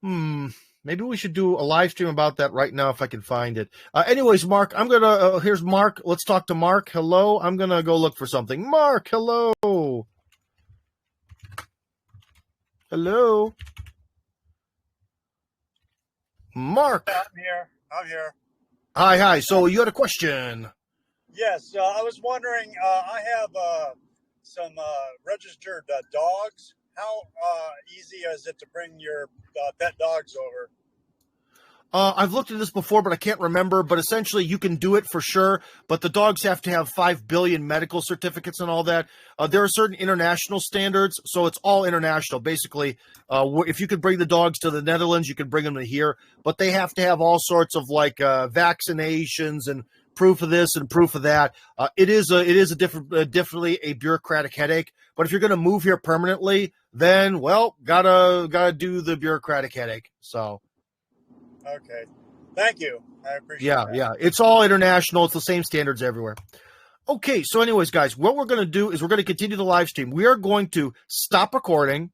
maybe we should do a live stream about that right now if I can find it. Anyways, Mark, I'm going to, here's Mark. Let's talk to Mark. Hello. I'm going to go look for something. Mark, hello. Hello. Mark. I'm here. Hi. So you had a question. Yes, I was wondering, I have some registered dogs. How easy is it to bring your pet dogs over? I've looked at this before, but I can't remember. But essentially, you can do it for sure. But the dogs have to have 5 billion medical certificates and all that. There are certain international standards, so it's all international. Basically, if you could bring the dogs to the Netherlands, you can bring them to here. But they have to have all sorts of vaccinations and proof of this and proof of that. It is definitely a bureaucratic headache. But if you're going to move here permanently, then gotta do the bureaucratic headache. So. Okay. Thank you. I appreciate that. Yeah. It's all international. It's the same standards everywhere. Okay. So anyways, guys, what we're going to do is we're going to continue the live stream. We are going to stop recording.